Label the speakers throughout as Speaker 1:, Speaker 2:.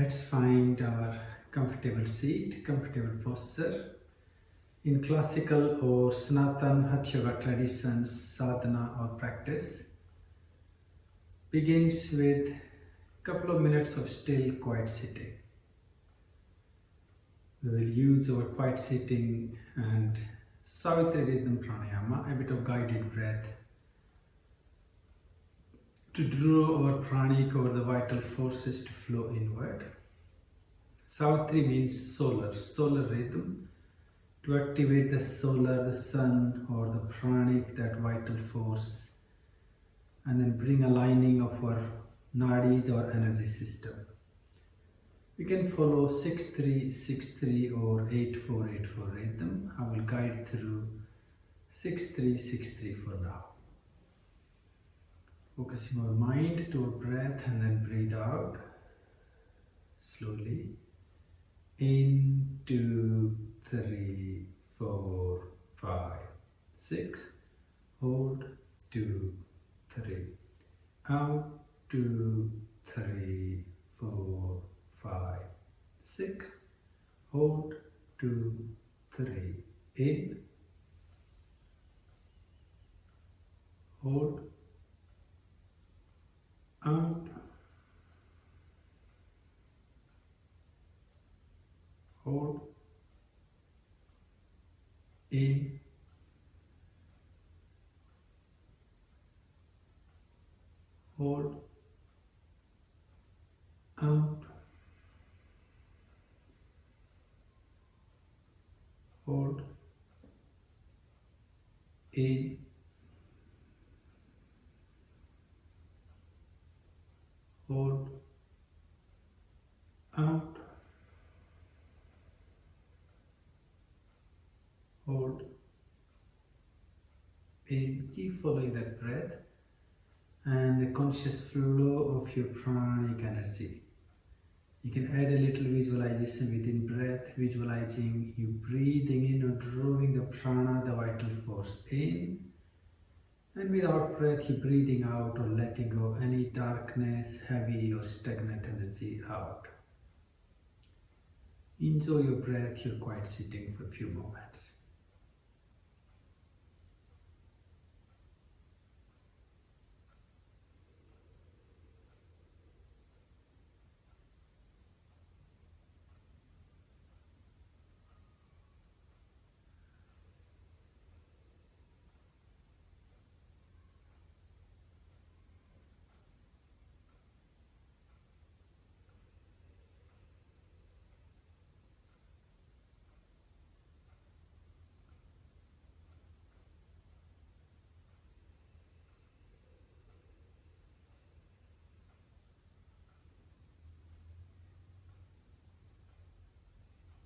Speaker 1: Let's find our comfortable seat, comfortable posture. In classical or Sanatan Hatha Yoga traditions, sadhana or practice begins with a couple of minutes of still, quiet sitting. We will use our quiet sitting and Savitri Rhythm Pranayama, a bit of guided breath, to draw our pranic or the vital forces to flow inward. Savitri means solar rhythm, to activate the solar, the sun, or the pranic, that vital force, and then bring aligning of our nadis or energy system. We can follow 6-3-6-3 or 8-4-8-4 rhythm. I will guide through 6-3-6-3 for now. Focusing our mind to our breath and then breathe out slowly. In, 2, 3, 4, 5, 6. Hold, 2, 3. Out, 2, 3, 4, 5, 6. Hold, 2, 3. In. Hold. Out. Hold. In. Hold. Out. Hold. In. Hold. Out. Hold. In. Keep following that breath and the conscious flow of your pranic energy. You can add a little visualization within breath, visualizing you breathing in or drawing the prana, the vital force, in. And without breath, you breathing out or letting go any darkness, heavy or stagnant energy out. Enjoy your breath, your quiet sitting for a few moments.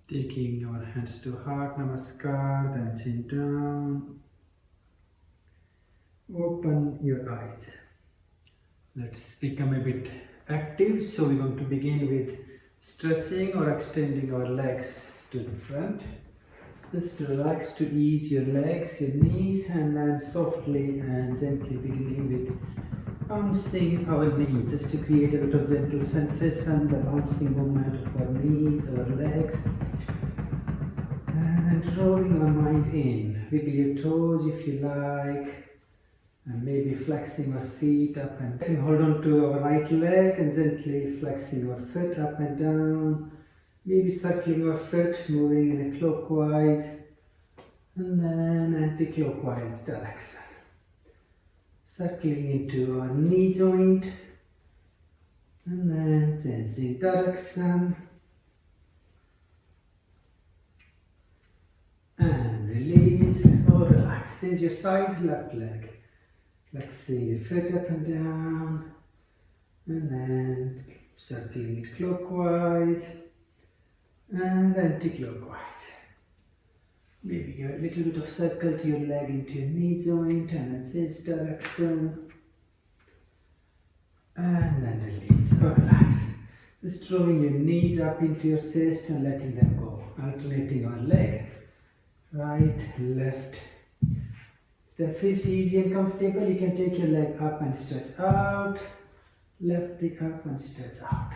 Speaker 1: Taking our hands to heart, namaskar, then chin down. Open your eyes. Let's become a bit active. So we're going to begin with stretching or extending our legs to the front. Just relax to ease your legs, your knees, and then softly and gently beginning with bouncing our knees, just to create a bit of gentle sensation, the bouncing movement of our knees, our legs. And then drawing our mind in. Wiggle your toes if you like. And maybe flexing our feet up and down. Hold on to our right leg and gently flexing our foot up and down. Maybe circling our foot, moving in a clockwise and then anti-clockwise direction. Circling into our knee joint and then changing direction. And release or relax. Change your side, left leg. Flexing your foot up and down, and then circling it clockwise and anti-clockwise. Maybe give a little bit of circle to your leg into your knee joint, and then change direction, and then release or relax. Just drawing your knees up into your chest and letting them go, alternating our leg, right, left. If that feels easy and comfortable, you can take your leg up and stretch out, left leg up and stretch out.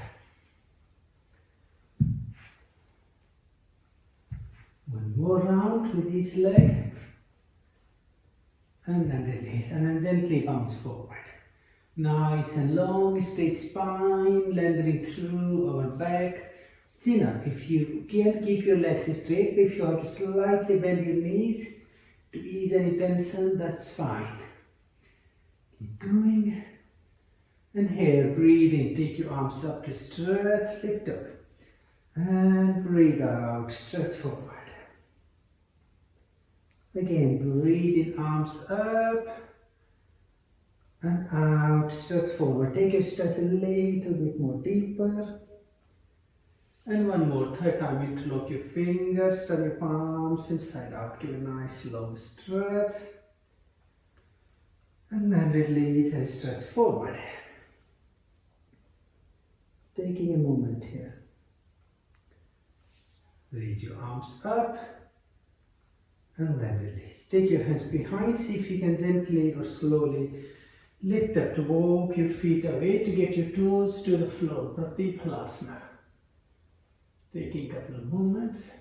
Speaker 1: One more round with each leg. And then release. And then gently bounce forward. Nice and long, straight spine, lengthening through our back. Chin up. If you can, keep your legs straight. If you have to slightly bend your knees to ease any tension, that's fine. Keep going. And here, breathe in. Take your arms up to stretch, lift up. And breathe out, stretch forward. Again, breathe in, arms up. And out, stretch forward. Take your stretch a little bit more deeper. And one more, third time, interlock your fingers, turn your palms inside out. Give a nice long stretch. And then release and stretch forward. Taking a moment here. Raise your arms up. And then release. Take your hands behind. See if you can gently or slowly lift up to walk your feet away to get your toes to the floor. Pratiphalasana. Taking a couple of moments.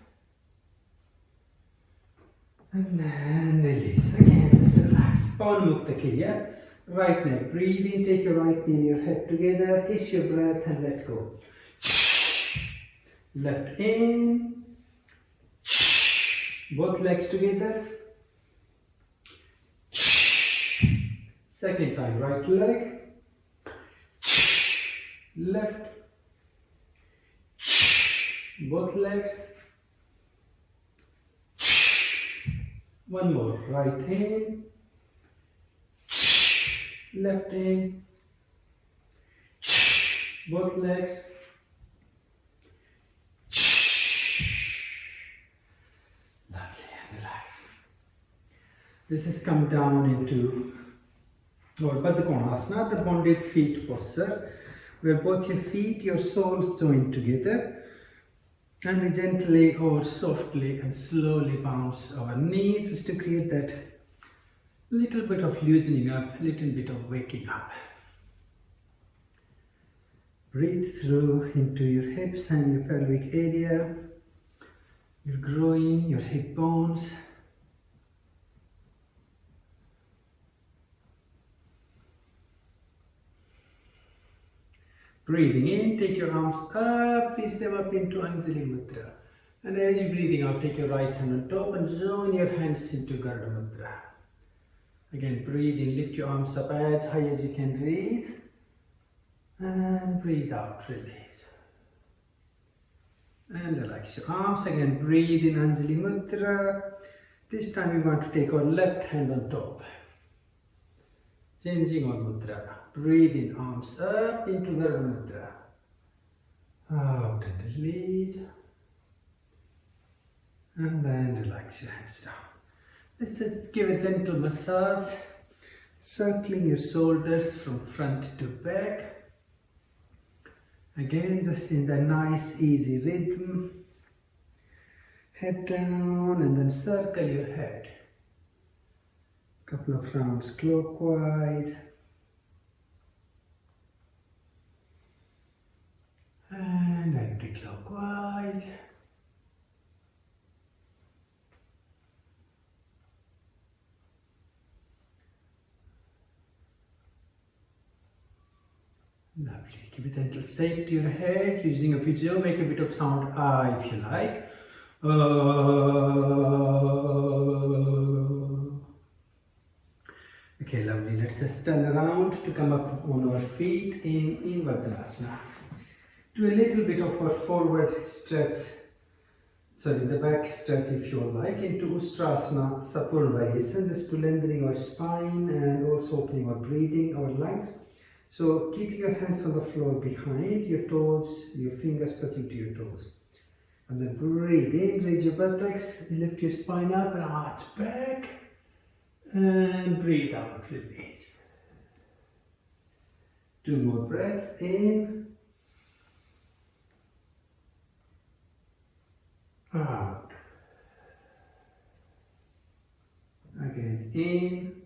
Speaker 1: And then release. Again, just relax. Pavanmukta Kriya. Right neck. Breathe in. Take your right knee and your head together. Kiss your breath and let go. Left in. Both legs together. Second time, right leg. Left. Both legs. One more, right in. Left in. Both legs. This has come down into Baddha Konasana, the bonded feet posture, where both your feet, your soles join together, and we gently or softly and slowly bounce our knees just to create that little bit of loosening up, little bit of waking up. Breathe through into your hips and your pelvic area, your groin, your hip bones. Breathing in, take your arms up, reach them up into Anjali Mudra. And as you're breathing out, take your right hand on top and join your hands into Garda Mudra. Again, breathe in, lift your arms up as high as you can reach. And breathe out, release. And relax your arms. Again, breathe in Anjali Mudra. This time we want to take our left hand on top. Changing our mudra. Breathe in, arms up into Garda Mudra. Out and release. And then relax your hands down. Let's just give a gentle massage, circling your shoulders from front to back. Again, just in the nice, easy rhythm. Head down and then circle your head. Couple of rounds clockwise. And anti-clockwise. Lovely. Give a gentle shake to your head. Using a video, make a bit of sound ah if you like. Okay, lovely. Let's just turn around to come up on our feet in Vajrasana. Do a little bit of our forward stretch, the back stretch if you like, into Ustrasana, Sapurna variation, just to lengthening our spine and also opening our breathing, our lungs. So keeping your hands on the floor behind your toes, your fingers touching to your toes. And then breathe in, raise your buttocks, lift your spine up and arch back. And breathe out, release. 2 more breaths in. Out. Again, in.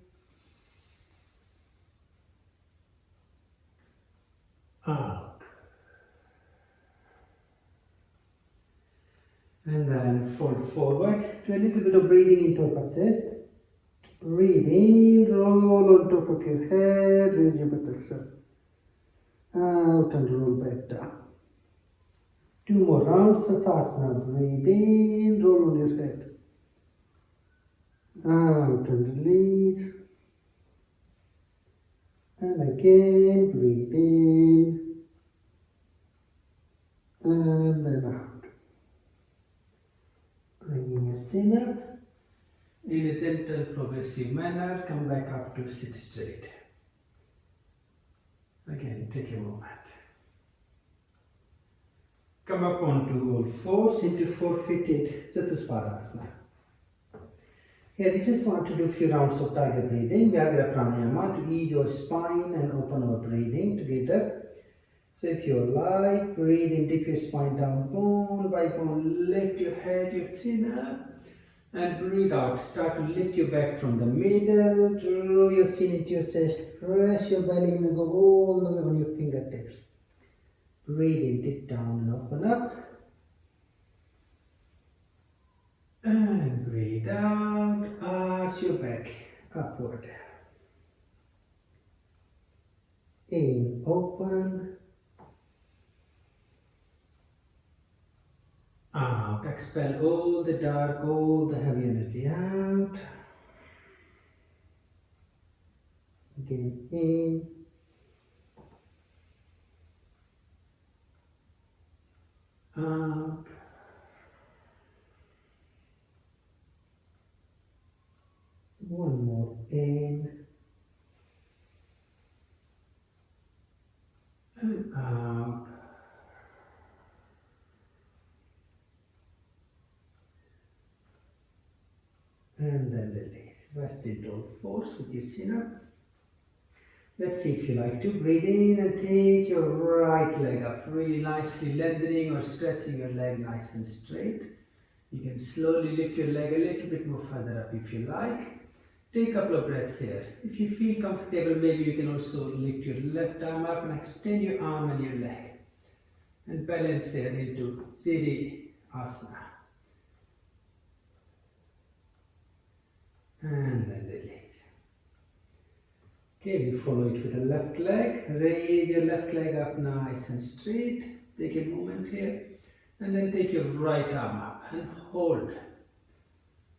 Speaker 1: Out. And then fold forward. Do a little bit of breathing into upper chest. Breathe in, roll on top of your head, raise your butt flexor. Out and roll back down. 2 more rounds, Satsanga. Breathe in, roll on your head. Out and release. And again, breathe in. And then out. Bringing your chin up. In a gentle, progressive manner, come back up to sit straight. Again, take a moment. Come up onto all fours into four-footed Chatuspadasana. Here we just want to do a few rounds of tiger breathing, Vyagra pranayama, to ease our spine and open our breathing together. So if you like, breathe in, dip your spine down, bone by bone, lift your head, your chin up. And breathe out. Start to lift your back from the middle, draw your chin into your chest, press your belly in and go all the way on your fingertips. Breathe in, dip down and open up. And breathe out, arch your back upward. In, open. Out, expel all the dark, all the heavy energy out. Again, in. Out. One more in. And out. And then release. Rest into all fours with your chin up. Let's see if you like to. Breathe in and take your right leg up, really nicely lengthening or stretching your leg nice and straight. You can slowly lift your leg a little bit more further up if you like. Take a couple of breaths here. If you feel comfortable, maybe you can also lift your left arm up and extend your arm and your leg. And balance here into Siddhi Asana. And then release. Okay, we follow it with the left leg. Raise your left leg up nice and straight. Take a moment here. And then take your right arm up and hold.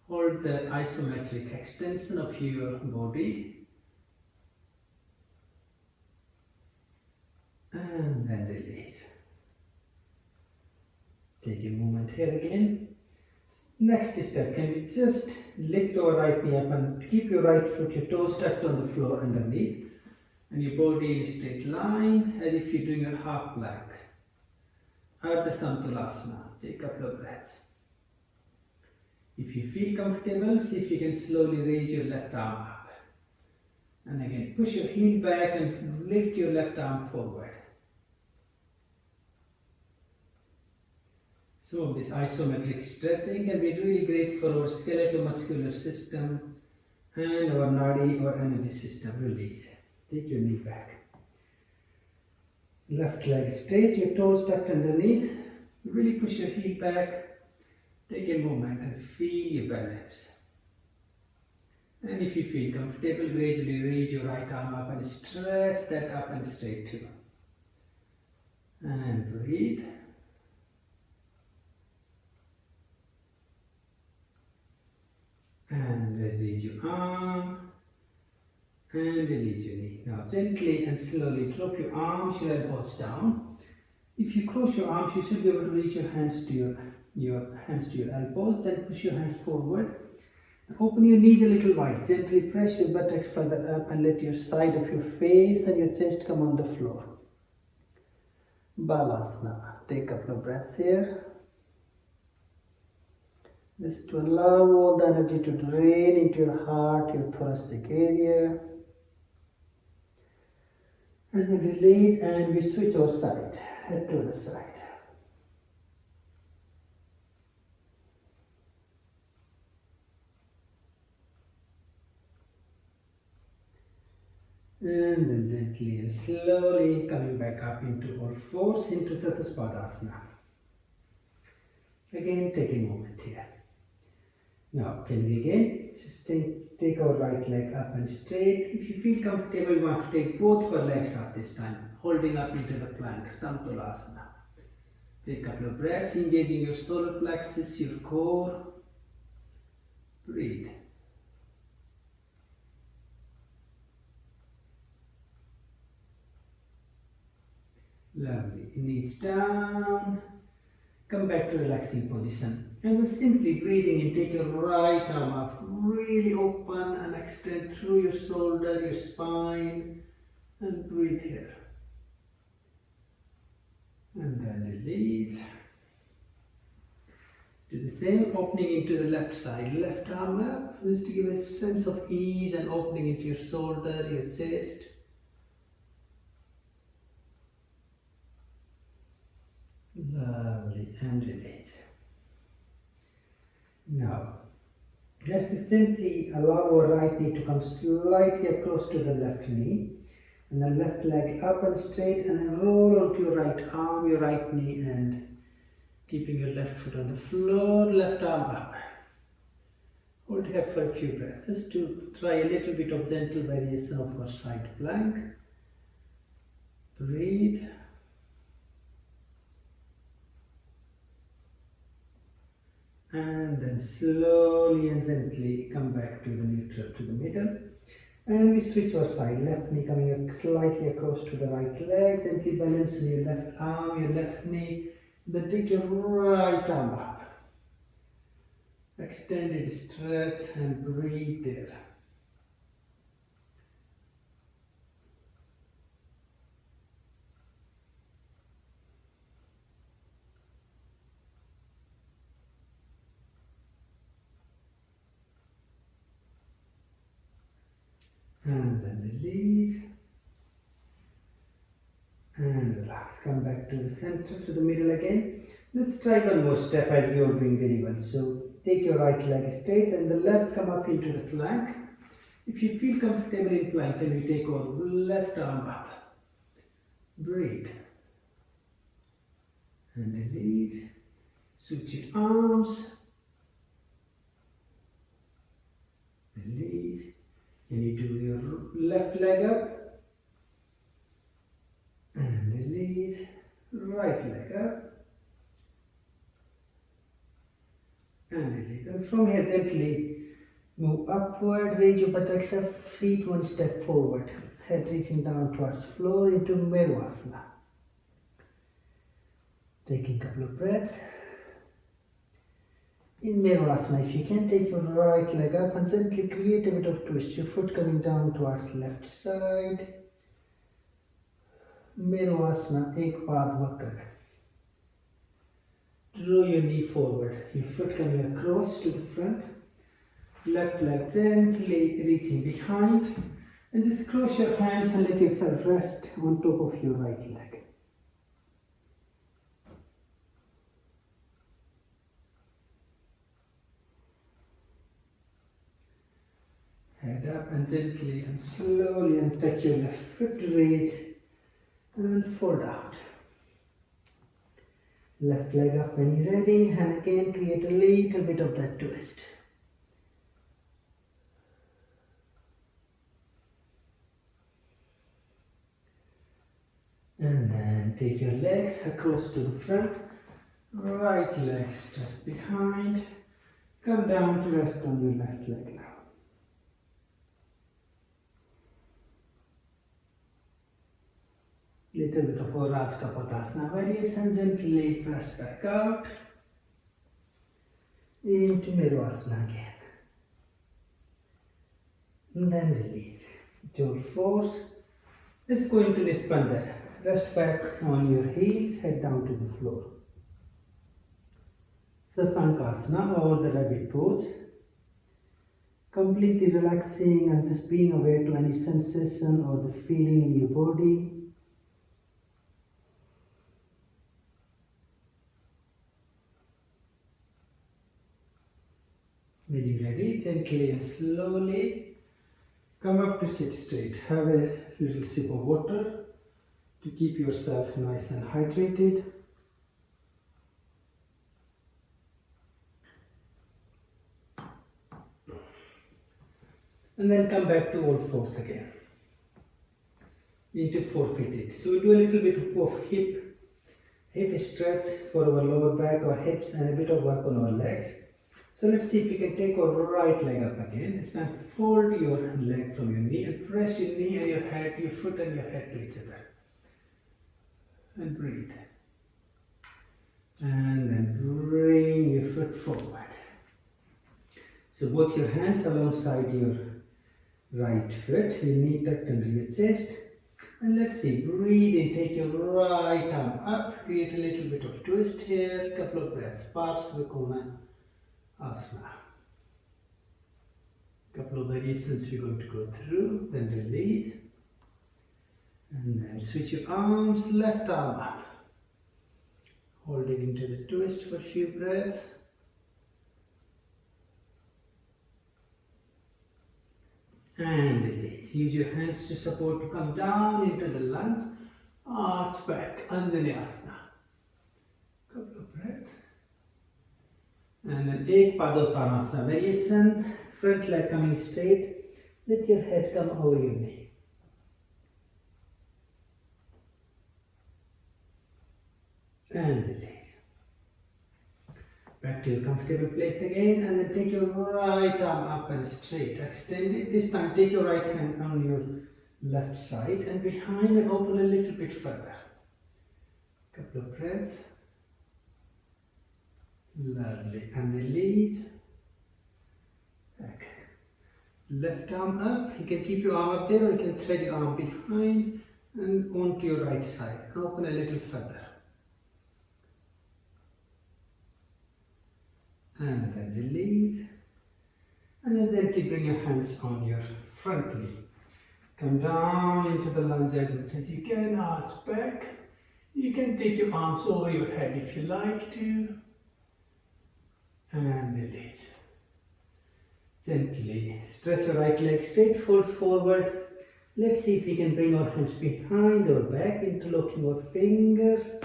Speaker 1: Hold the isometric extension of your body. And then release. Take a moment here again. Next step, can we just lift our right knee up and keep your right foot, your toes tucked on the floor underneath, and your body in a straight line as if you're doing your half plank. Ardha Santulasana. Take a couple of breaths. If you feel comfortable, see if you can slowly raise your left arm up. And again, push your heel back and lift your left arm forward. Some of this isometric stretching can be really great for our skeletal-muscular system and our nadi or energy system. Release. Take your knee back. Left leg straight, your toes tucked underneath. Really push your heel back. Take a moment and feel your balance. And if you feel comfortable, gradually raise your right arm up and stretch that up and straight too. And breathe. And release your arm. And release your knee. Now gently and slowly drop your arms, your elbows down. If you cross your arms, you should be able to reach your hands to your hands to your elbows. Then push your hands forward. Open your knees a little wide. Gently press your buttocks further up and let your side of your face and your chest come on the floor. Balasana. Take a couple of breaths here. Just to allow all the energy to drain into your heart, your thoracic area. And then release, and we switch our side, head to the side. And then gently and slowly coming back up into all fours into Chatuspadasana. Again, take a moment here. Now, can we again take our right leg up and straight. If you feel comfortable, you want to take both our legs up this time, holding up into the plank, Samtolasana. Take a couple of breaths, engaging your solar plexus, your core. Breathe. Lovely. Knees down. Come back to relaxing position. And then simply breathing in, take your right arm up, really open and extend through your shoulder, your spine, and breathe here. And then release. Do the same, opening into the left side, left arm up, just to give a sense of ease and opening into your shoulder, your chest. Lovely, and release. Now, let's simply allow our right knee to come slightly across to the left knee, and then left leg up and straight, and then roll onto your right arm, your right knee, and keeping your left foot on the floor, left arm up. Hold here for a few breaths, just to try a little bit of gentle variation of our side plank. Breathe. And then slowly and gently come back to the neutral, to the middle. And we switch our side, left knee coming slightly across to the right leg, gently balance your left arm, your left knee, then take your right arm up. Extended stretch and breathe there. And then release. And relax. Come back to the center, to the middle again. Let's try one more step as we are doing very well. So take your right leg straight and the left come up into the plank. If you feel comfortable in plank, then we take our left arm up. Breathe. And release. Switch your arms. Release. Can you do your left leg up? And release. Right leg up. And release. And from here gently move upward, raise your buttocks up, feet one step forward. Head reaching down towards floor into neuro-asana. Taking a couple of breaths. In neuro-asana, if you can, take your right leg up and gently create a bit of twist. Your foot coming down towards left side. Neuro-asana, ek paad vakra. Draw your knee forward. Your foot coming across to the front. Left leg gently reaching behind. And just cross your hands and let yourself rest on top of your right leg. Head up and gently and slowly and take your left foot to raise and fold out. Left leg up when you're ready, and again create a little bit of that twist. And then take your leg across to the front, right leg just behind, come down to rest on your left leg now. Little bit of Rajka Padasana variation, gently press back out into Neuro-asana again. And then release. With your force, let's go into Nispanda. Rest back on your heels, head down to the floor. Satsanga or the rabbit pose. Completely relaxing and just being aware to any sensation or the feeling in your body. When you're ready, gently and slowly come up to sit straight. Have a little sip of water to keep yourself nice and hydrated. And then come back to all fours again. Into forfeited. So we do a little bit of hip stretch for our lower back or hips and a bit of work on our legs. So let's see if we can take our right leg up again. This time fold your leg from your knee and press your knee and your head, your foot and your head to each other. And breathe. And then bring your foot forward. So both your hands alongside your right foot, your knee tucked under your chest. And let's see, breathe in, take your right arm up, create a little bit of twist here, couple of breaths, panache-prana. Couple of variations we're going to go through, then release. And then switch your arms, left arm up. Holding into the twist for a few breaths. And release. Use your hands to support to come down into the lunge. Arch back, Anjaneyasana. Couple of breaths. And then Ek Padottanasana variation. Front leg coming straight. Let your head come over your knee. And release. Back to your comfortable place again, and then take your right arm up and straight. Extend it. This time take your right hand on your left side and behind and open a little bit further. Couple of breaths. Lovely. And release. Back. Left arm up. You can keep your arm up there or you can thread your arm behind and onto your right side. Open a little further. And then release. And then gently bring your hands on your front knee. Come down into the lunge as you can, arch back. You can take your arms over your head if you like to. And release. Gently stretch your right leg straight, fold forward. Let's see if we can bring our hands behind our back, interlocking our fingers,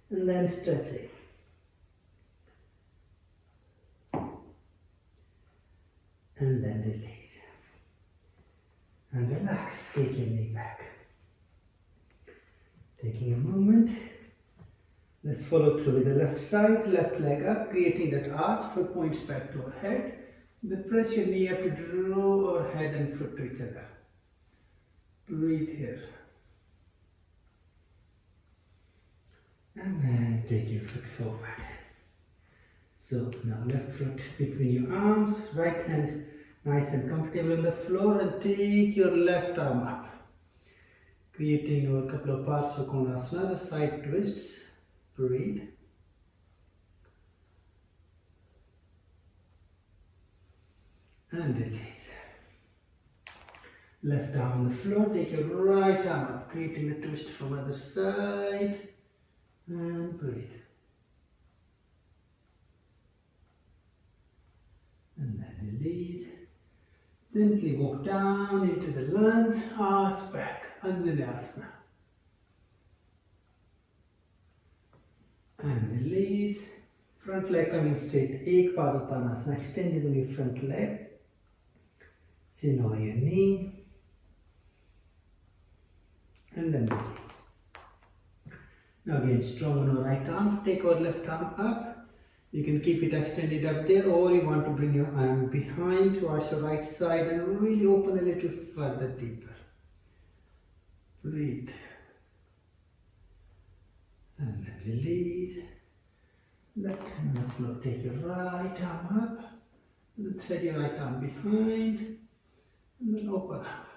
Speaker 1: and then stretching. And then release. And relax, take your knee back. Taking a moment. Let's follow through with the left side, left leg up, creating that arch, foot points back to our head. Then press your knee up to draw our head and foot to each other. Breathe here. And then take your foot forward. So now left foot between your arms, right hand nice and comfortable on the floor, and take your left arm up. Creating our couple of panache-prana, the side twists. Breathe. And release. Left arm on the floor, take your right arm up, creating the twist from other side. And breathe. And then release. Gently walk down into the lunge, arch back, Anjaneyasana. And release. Front leg coming straight, Ek Padottanasana, extended on your front leg. Chin over your knee. And then release. Now again, strong on our right arm, take our left arm up. You can keep it extended up there, or you want to bring your arm behind towards your right side and really open a little further deeper. Breathe. And then release. Left hand on the floor, take your right arm up. And then thread your right arm behind. And then open up.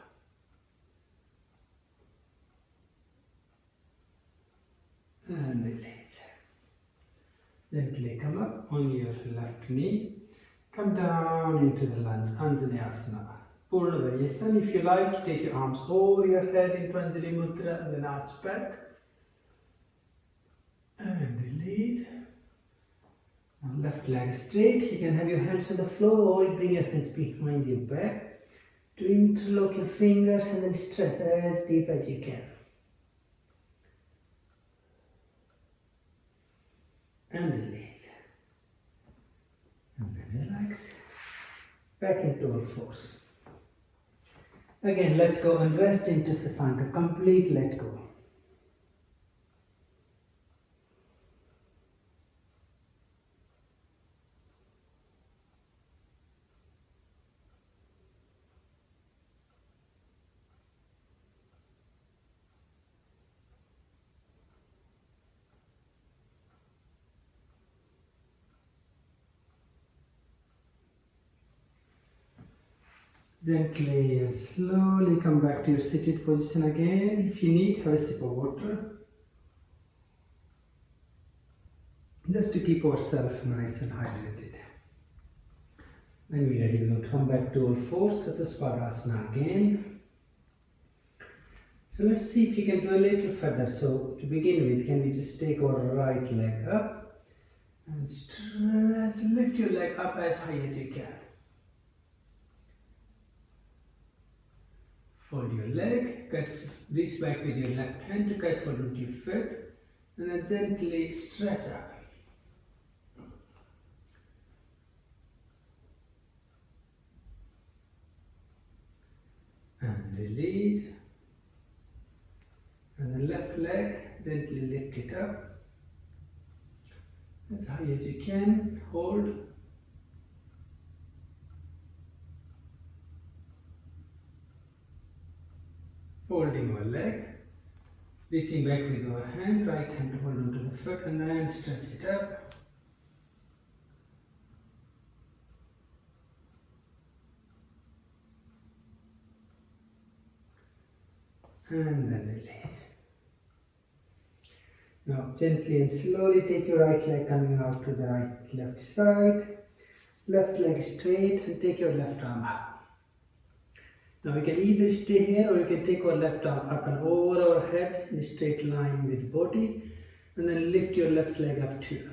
Speaker 1: And release. Gently come up on your left knee. Come down into the lunge, Anjaneyasana. Purna variation. If you like, take your arms over your head in Anjali Mudra and then arch back. And release. Now left leg straight. You can have your hands on the floor or you bring your hands behind your back to interlock your fingers and then stretch as deep as you can. And release. And then relax. Back into all fours. Again, let go and rest into Satsanga. Complete let go. Gently and slowly come back to your seated position again. If you need, have a sip of water. Just to keep ourselves nice and hydrated. When we're ready, we'll come back to all fours, Satsanga again. So let's see if you can do a little further. So to begin with, can we just take our right leg up and stretch, lift your leg up as high as you can. Fold your leg, reach back with your left hand to catch hold of your foot, and then gently stretch up. And release. And the left leg, gently lift it up as high as you can. Hold. Folding our leg, reaching back with our hand, right hand to hold onto the foot, and then stretch it up. And then release. Now gently and slowly take your right leg coming out to the left side. Left leg straight and take your left arm up. Now we can either stay here or you can take our left arm up and over our head in a straight line with body, and then lift your left leg up too.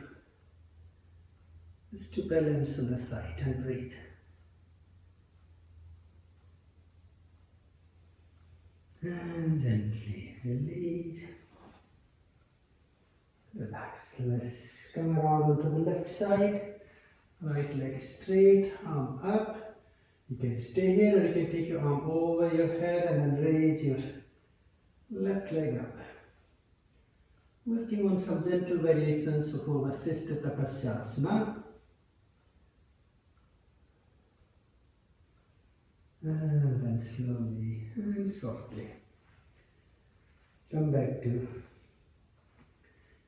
Speaker 1: Just to balance on the side and breathe. And gently release. Relax. Let's come around onto the left side. Right leg straight, arm up. You can stay here or you can take your arm over your head and then raise your left leg up. Working on some gentle variations of our assisted tapasya. And then slowly and softly come back to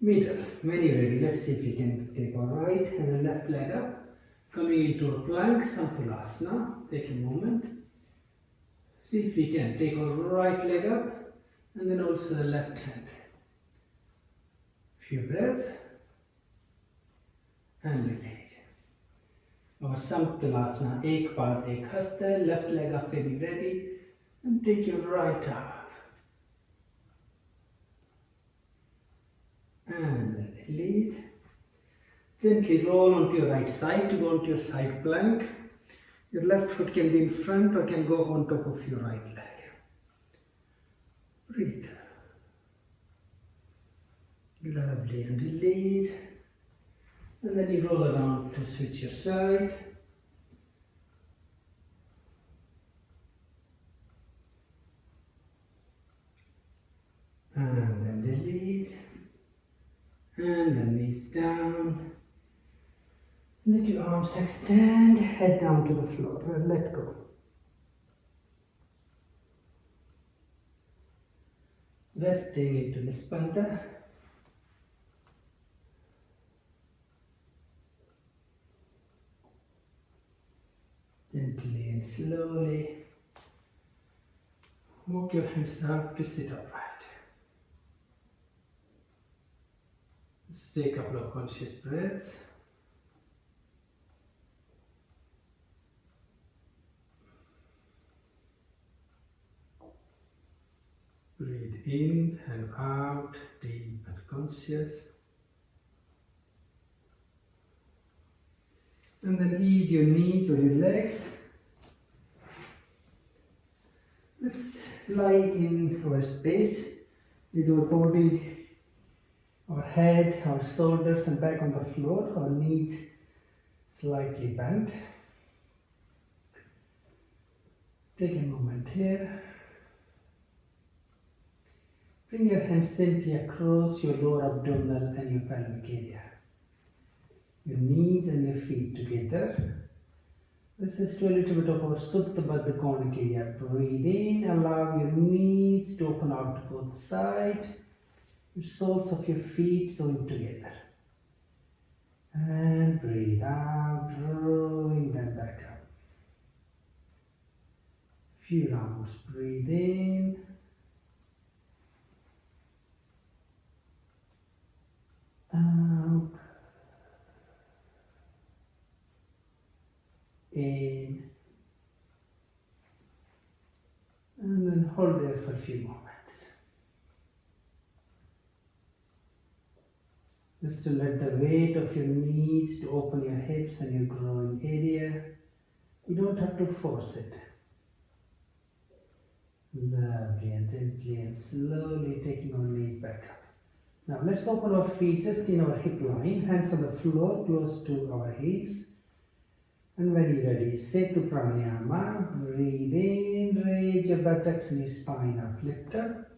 Speaker 1: middle. When you're ready, let's see if you can take our right and the left leg up. Coming into a plank, Samtulasana. Take a moment. See if you can take our right leg up and then also the left hand. Few breaths and release. Our Samtulasana, ek paad, ek hasta, left leg up very ready, and take your right arm up. And then release. Gently roll onto your right side to go onto your side plank. Your left foot can be in front or can go on top of your right leg. Breathe. Lovely, and release. And then you roll around to switch your side. And then release. And then knees down. Let your arms extend, head down to the floor, and let go. Resting into Nispanda. Gently and slowly walk your hands up to sit upright. Let's take a couple of conscious breaths. Breathe in and out, deep and conscious. And then ease your knees or your legs. Let's lie in our space with our body, our head, our shoulders and back on the floor, our knees slightly bent. Take a moment here. Bring your hands gently across your lower abdominal and your pelvic area. Your knees and your feet together. This is to a little bit of our Supta Baddha conic area. Breathe in, allow your knees to open out to both sides. Your soles of your feet join together. And breathe out, drawing them back up. Few rounds. Breathe in. Out. In. And then hold there for a few moments. Just to let the weight of your knees to open your hips and your groin area. You don't have to force it. Lovely, and gently and slowly taking our knees back up. Now let's open our feet just in our hip line, hands on the floor close to our hips. And when you're ready, Setu Pranayama. Breathe in, raise your buttocks and your spine up, lift up.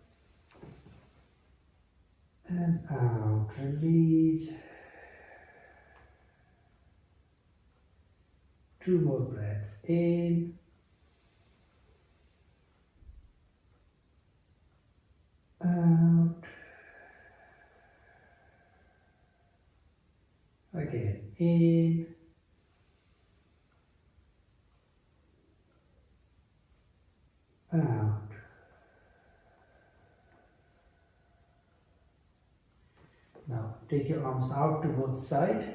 Speaker 1: And out, release. 2 more breaths in. Out. Again, in. Out. Now take your arms out to both sides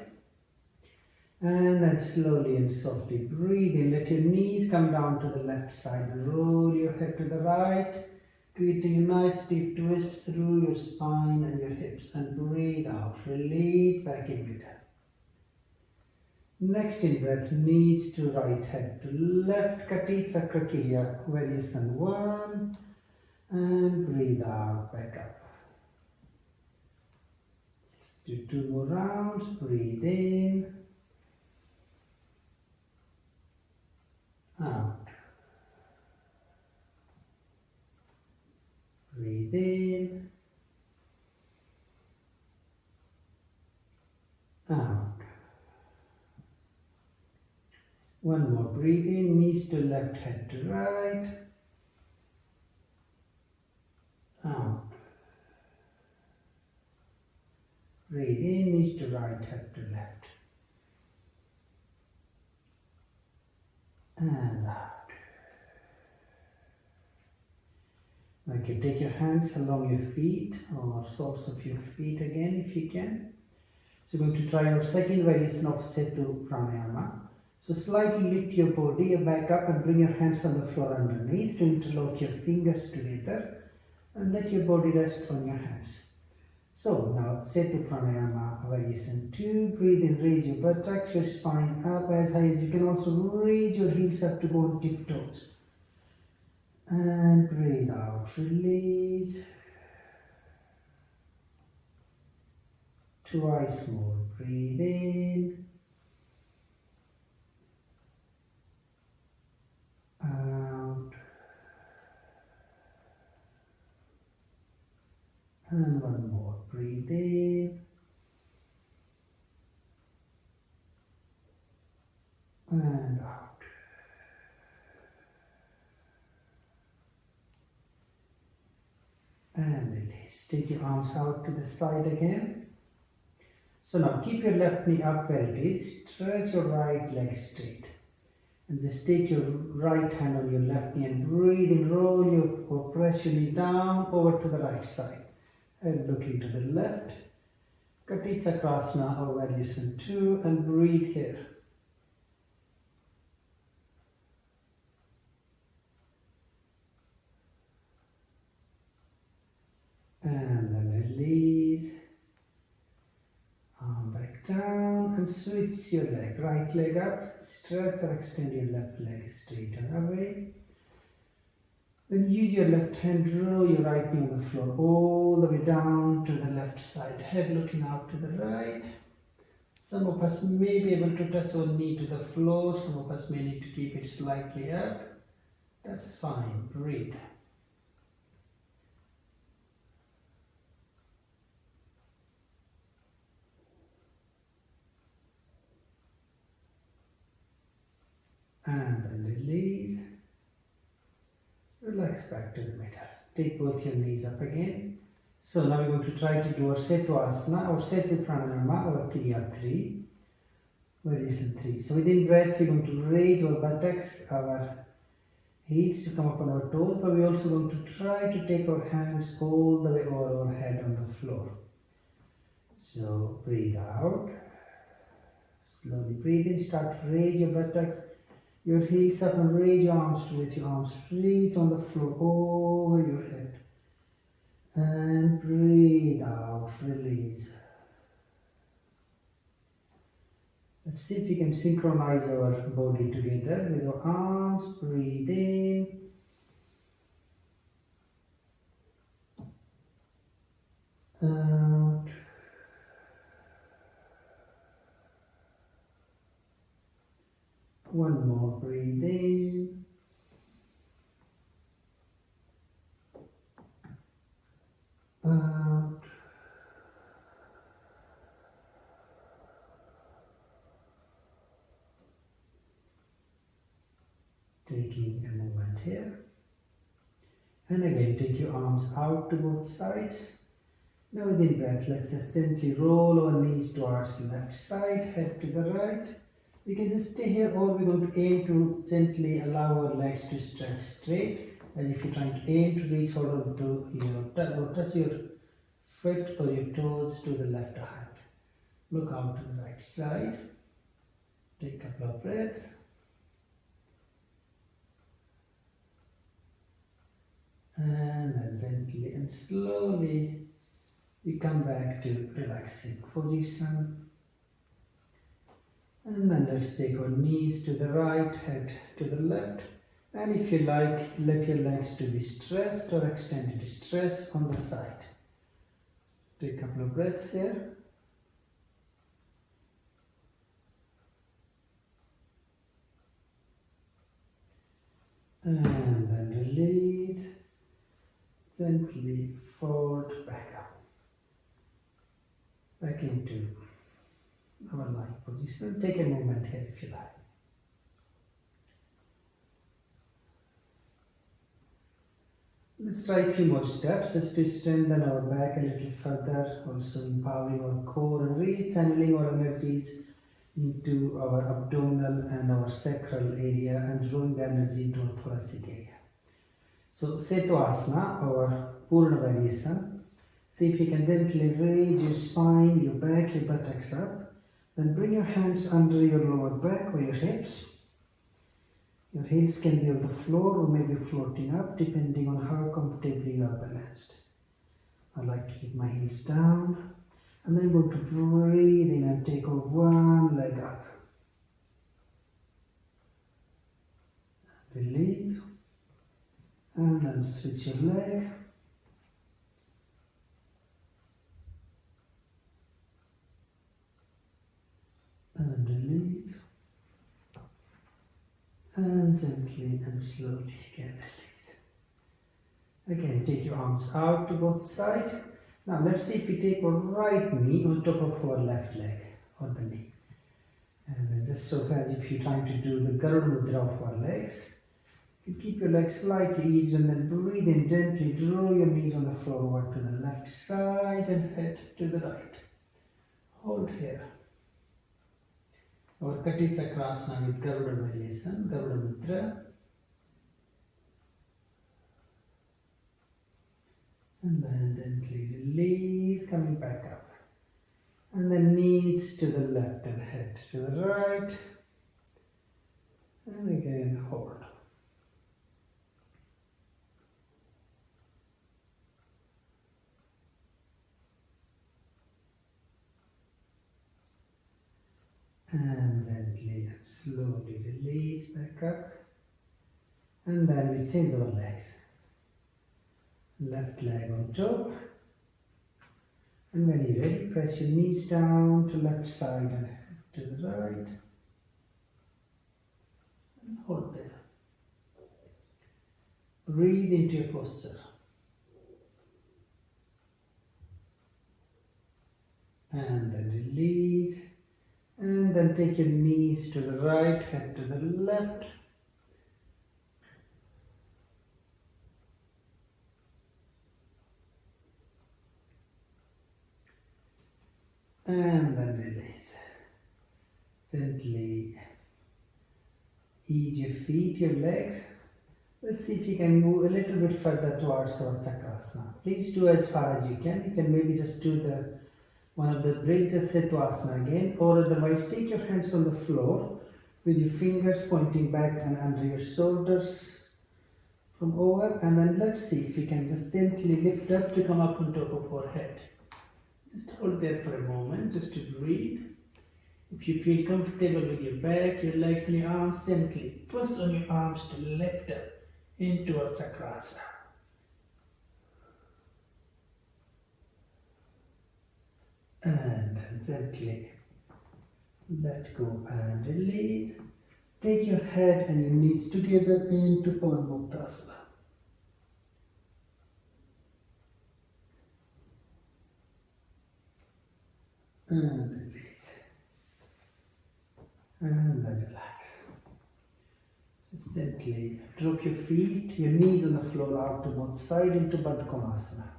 Speaker 1: and then slowly and softly breathe in. Let your knees come down to the left side. Roll your head to the right, creating a nice deep twist through your spine and your hips, and breathe out. Release back in middle. Next in breath, knees to right, head to left, Kati Chakra Kriya, variation 1, and breathe out, back up. Let's do 2 more rounds. Breathe in, out. Breathe in, out. 1 more. Breathe in, knees to left, head to right. Out. Breathe in, knees to right, head to left. And out. Now you take your hands along your feet or soles of your feet again if you can. So you're going to try your second variation of Setu Pranayama. So slightly lift your body back up and bring your hands on the floor underneath to interlock your fingers together and let your body rest on your hands. So now Setu Pranayama variation 2. Breathe in, raise your buttocks, your spine up as high as you can. Also raise your heels up to go on tiptoes. And breathe out, release. Twice more. Breathe in. Out. And 1 more. Breathe in. And out. And release. Take your arms out to the side again. So now keep your left knee up where it is. Stretch your right leg straight. And just take your right hand on your left knee and breathe in. Roll your or press your knee down over to the right side. And looking to the left. Kati Chakrasana or variation 2. And breathe here. And then release. Arm back down and switch your leg. Right leg up. Stretch or extend your left leg straight and away. Then use your left hand, draw your right knee on the floor all the way down to the left side. Head looking out to the right. Some of us may be able to touch our knee to the floor. Some of us may need to keep it slightly up. That's fine. Breathe. And then release. Relax back to the middle. Take both your knees up again. So now we're going to try to do our Setvasana or Setu Pranayama or Kriya 3. Variation 3. So within breath we're going to raise our buttocks, our heels to come up on our toes, but we're also going to try to take our hands all the way over our head on the floor. So breathe out. Slowly breathe in. Start to raise your buttocks. Your heels up and raise your arms to it. Your arms reach on the floor over your head. And breathe out. Release. Let's see if we can synchronize our body together with our arms. Breathe in. Out. One more. Breathe in. Out. Taking a moment here. And again, take your arms out to both sides. Now within breath, let's just gently roll our knees towards the left side, head to the right. We can just stay here, or we're going to aim to gently allow our legs to stretch straight, as if you're trying to aim to reach out onto your touch your foot or your toes to the left hand. Look out to the right side. Take a couple of breaths. And then gently and slowly we come back to relaxing position. And then let's take our knees to the right, head to the left. And if you like, let your legs to be stretched or extended to stretch on the side. Take a couple of breaths here. And then release. Gently forward, back up. Back into our lying position. Take a moment here if you like. Let's try a few more steps just to strengthen our back a little further, also empowering our core and re-channeling our energies into our abdominal and our sacral area and drawing the energy into our thoracic area. So Setvasana or Purna variation. See if you can gently raise your spine, your back, your buttocks up. Then bring your hands under your lower back or your hips. Your heels can be on the floor or maybe floating up depending on how comfortably you are balanced. I like to keep my heels down. And then go to breathe in and take off one leg up. Release. And then switch your leg. And release. And gently and slowly again release. Again, take your arms out to both sides. Now let's see if we take our right knee on top of our left leg or the knee. And then just so as if you're trying to do the Garuda Mudra of our legs. You keep your legs slightly eased and then breathe in gently. Draw your knees on the floor over to the left side and head to the right. Hold here. Our Kati Chakrasana with Garuda variation, Garuda Mudra. And then gently release, coming back up. And then knees to the left and head to the right. And again, hold. And gently and slowly release back up. And then we change our legs. Left leg on top. And when you're ready, press your knees down to left side and head to the right. And hold there. Breathe into your posture. And then release. And then take your knees to the right, head to the left. And then release. Gently ease your feet, your legs. Let's see if you can move a little bit further towards our chakrasana. Please do as far as you can. You can maybe just do one of the breaks of Setvasana again, or otherwise take your hands on the floor with your fingers pointing back and under your shoulders from over, and then let's see if we can just gently lift up to come up on top of our head. Just hold there for a moment, just to breathe. If you feel comfortable with your back, your legs and your arms, gently push on your arms to lift up into our chakrasana. And then gently let go and release. Take your head and your knees together into Padmuktasana. And release. And then relax. Just gently drop your feet, your knees on the floor out to one side into Baddha Konasana.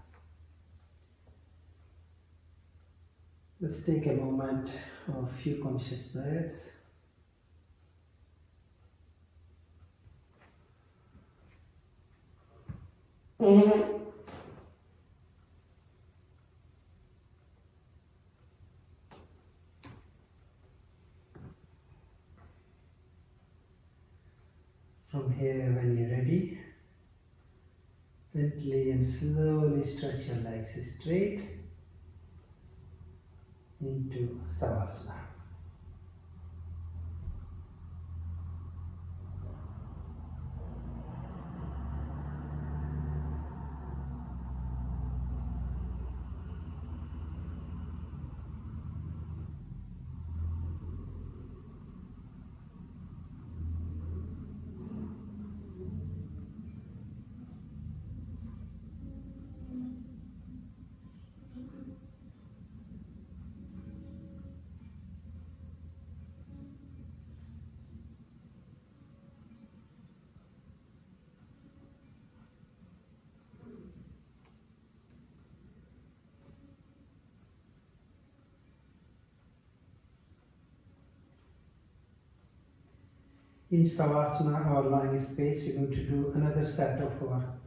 Speaker 1: Let's take a moment of a few conscious breaths. From here, when you're ready, gently and slowly stretch your legs straight into Savasana. In Savasana, our lying space, we're going to do another set of our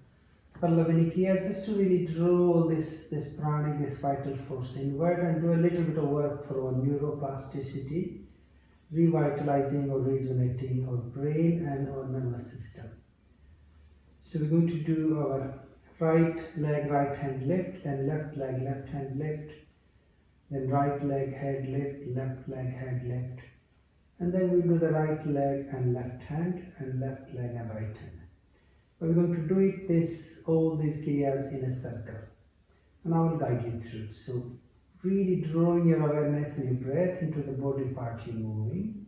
Speaker 1: Pallavini Kriyas, just to really draw this pranic, this vital force inward, and do a little bit of work for our neuroplasticity, revitalizing or rejuvenating our brain and our nervous system. So we're going to do our right leg, right hand lift, then left leg, left hand lift, then right leg, head lift, left leg, head lift. And then we do the right leg and left hand, and left leg and right hand. But we're going to do all these kriyas in a circle. And I will guide you through. So really drawing your awareness and your breath into the body part you're moving.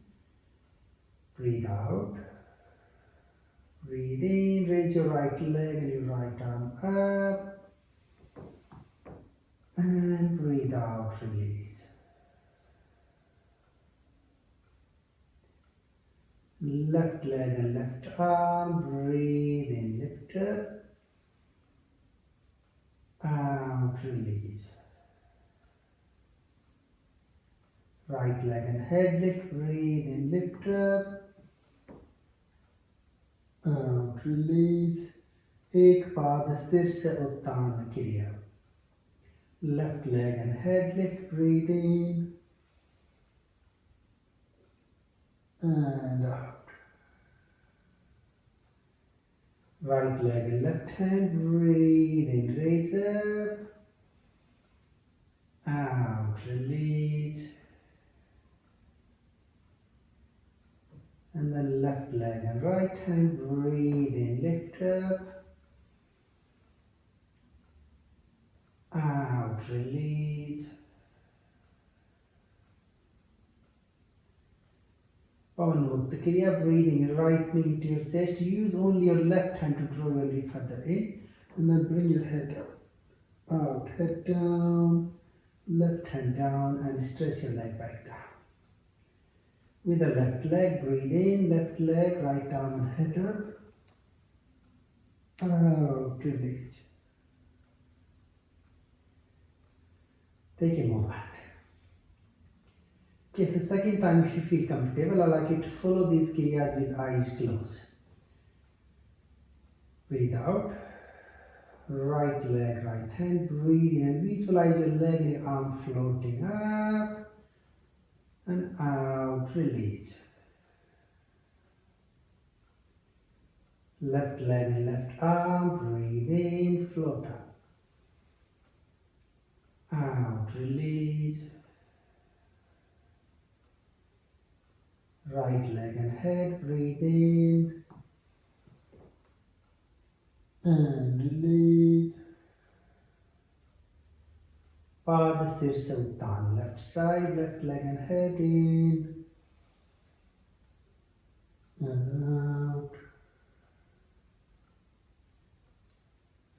Speaker 1: Breathe out. Breathe in, raise your right leg and your right arm up. And breathe out, release. Left leg and left arm, breathe in, lift up, out, release. Right leg and head lift, breathe in, lift up, out, release. एक पाद सिर से उत्तान क्रिया. Left leg and head lift, breathe in and out. Right leg and left hand, breathe in, raise up, out, release. And then left leg and right hand, breathe in, lift up, out, release. Pavanmukta Mukta Kriya, breathing your right knee to your chest. Use only your left hand to draw your knee further in, and then bring your head up, out, head down, left hand down, and stretch your leg back down. With the left leg, breathe in, left leg, right arm and head up, out, release. Take a moment. Okay, so second time if you feel comfortable, I like you to follow these kriyas with eyes closed. Breathe out. Right leg, right hand, breathe in and visualize your leg and your arm floating up and out, release. Left leg and left arm, breathe in, float up. Out, release. Right leg and head, breathe in and release. Pada Sirsa Uttan, left side, left leg and head in and out.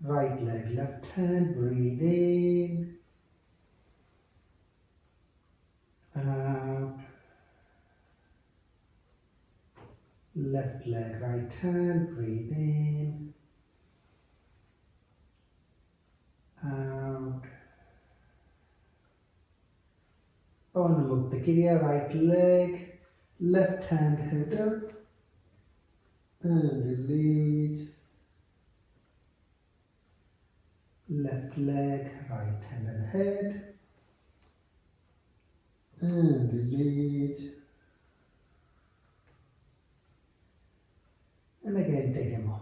Speaker 1: Right leg, left hand, breathe in, out. Left leg, right hand, breathe in, out. Pavana Mukta Kriya, right leg, left hand, head up, and release. Left leg, right hand and head, and release. And again take a moment.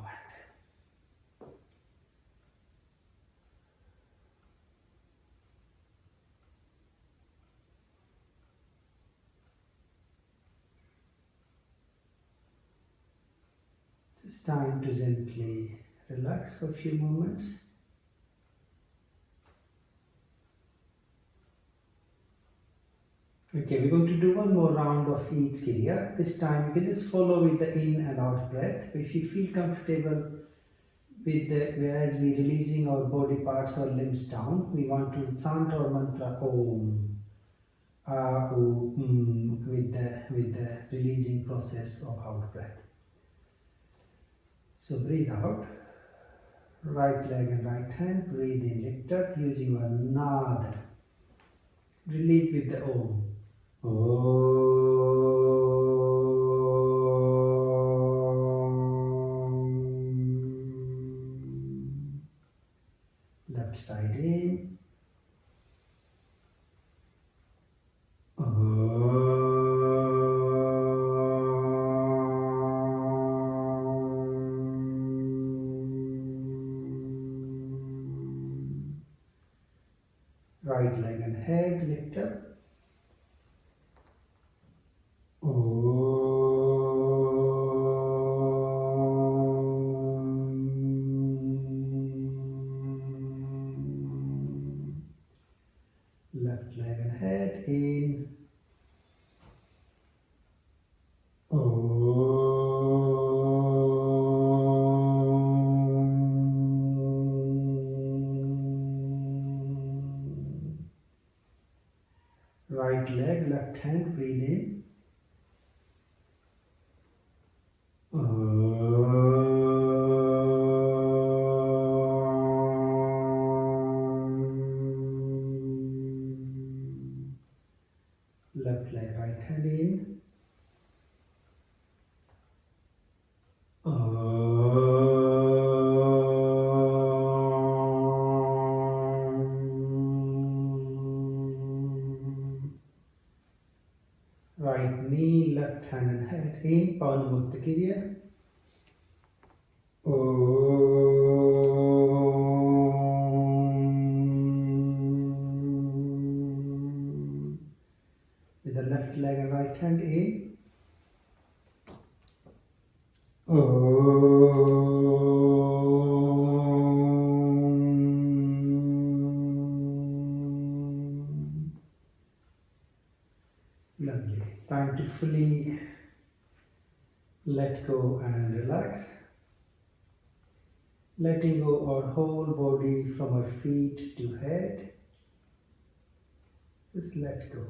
Speaker 1: It's time to gently relax for a few moments. Okay, we're going to do one more round of each kriya. This time you can just follow with the in and out breath. If you feel comfortable with as we're releasing our body parts or limbs down, we want to chant our mantra Om, with the releasing process of out breath. So breathe out, right leg and right hand, breathe in, lift up using your nada. Release with the Om. Left side in. Right leg and head, lift up. Left leg and head in. Right leg, left hand, breathe in. Left leg, right hand in. Right knee, left hand and head in. Pavana Mukta Kriya. With the left leg and right hand in. Lovely. It's time to fully Let go and relax. Letting go our whole body from our feet to head. Just let go.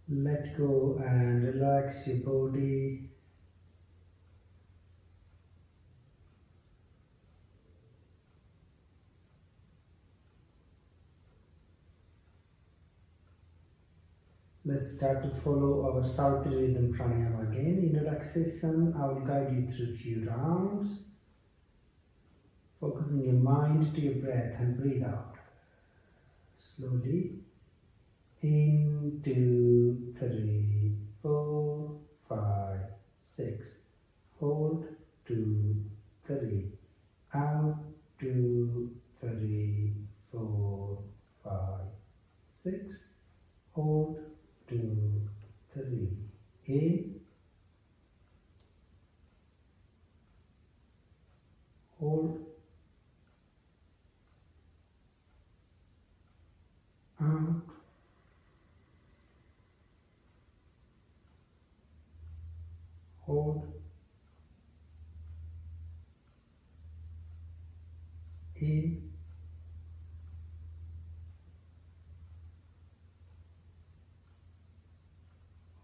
Speaker 1: Let go and relax your body. Let's start to follow our South rhythm pranayama again. In relaxation, I will guide you through a few rounds. Focusing your mind to your breath and breathe out. Slowly. In, 2, 3, 4, 5, 6. Hold, 2, 3. Out, 2, 3, 4, 5, 6. Hold, 2, 3. In. Hold. Out. Hold. In.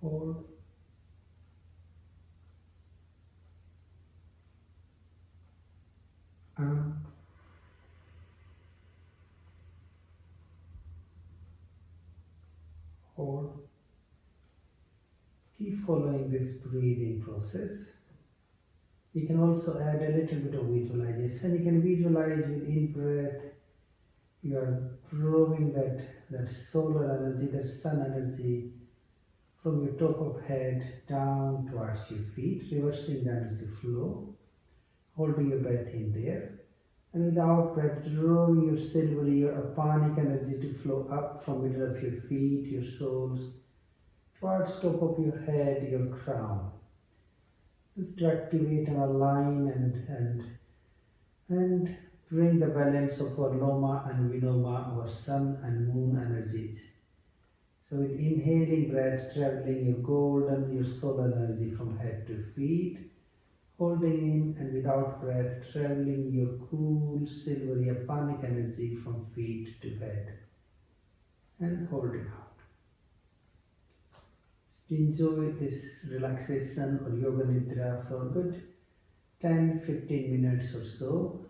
Speaker 1: Hold. Out. Hold. Keep following this breathing process. You can also add a little bit of visualization. You can visualize with in-breath, you are drawing that solar energy, that sun energy from your top of head down towards your feet, reversing the energy flow, holding your breath in there. And with the out breath, drawing your silvery, your apanic energy to flow up from middle of your feet, your soles, towards top of your head, your crown. Just to activate and align and bring the balance of our Loma and Vinoma, our sun and moon energies. So with inhaling breath, traveling your golden, your solar energy from head to feet, holding in, and without breath, traveling your cool, silvery, apanic energy from feet to head, and holding out. Enjoy this relaxation or yoga nidra for a good 10-15 minutes or so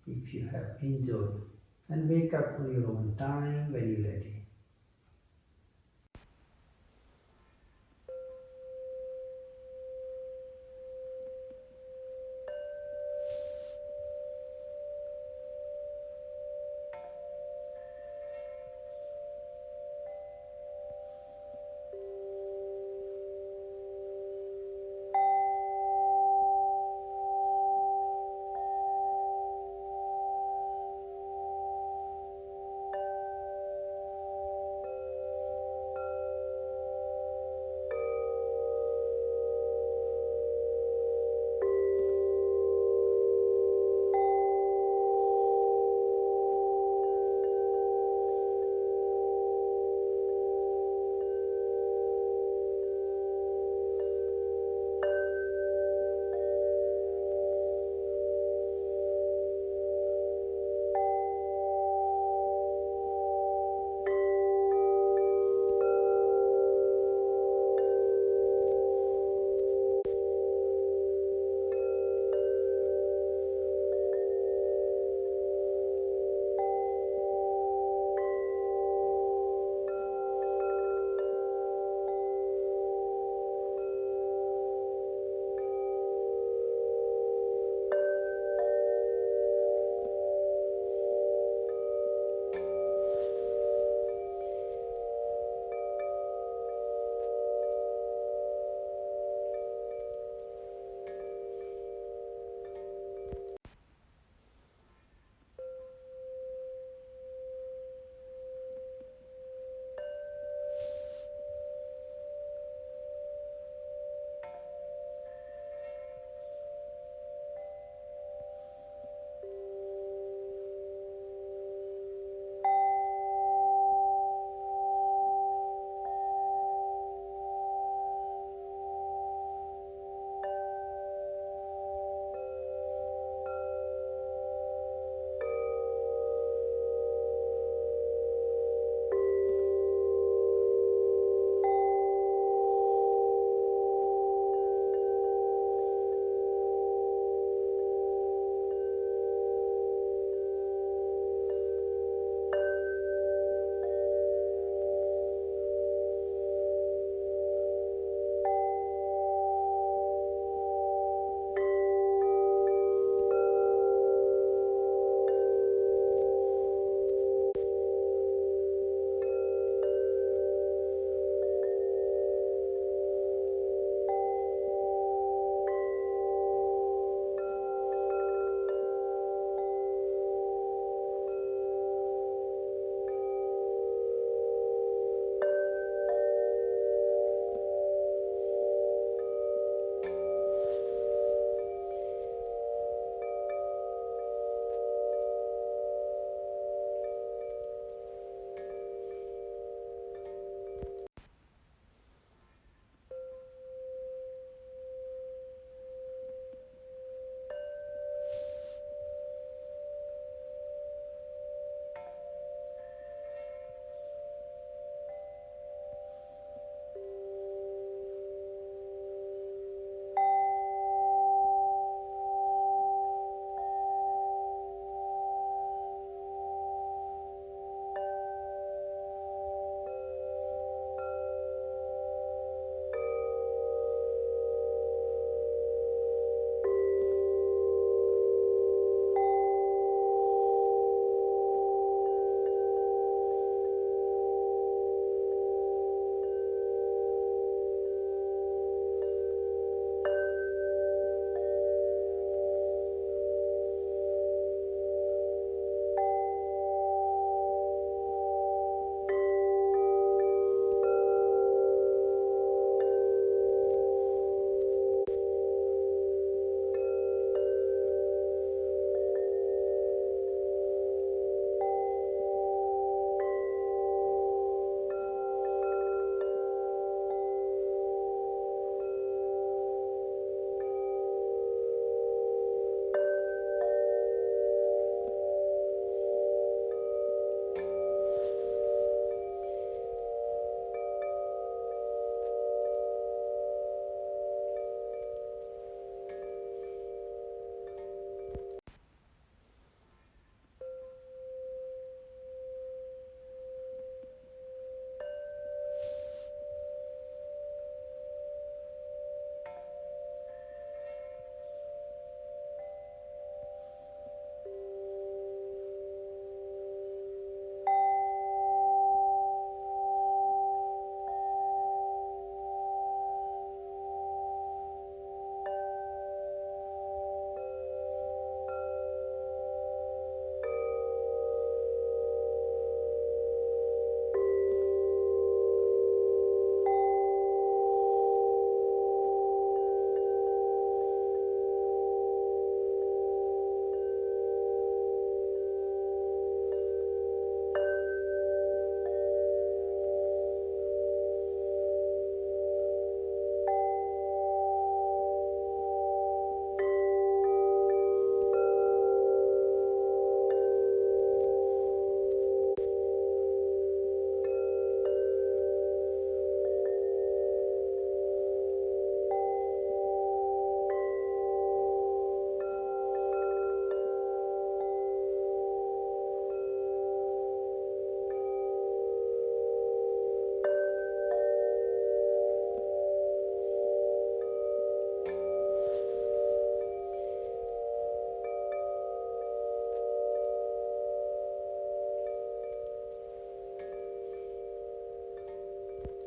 Speaker 1: if you have enjoyed, and wake up on your own time when you're ready.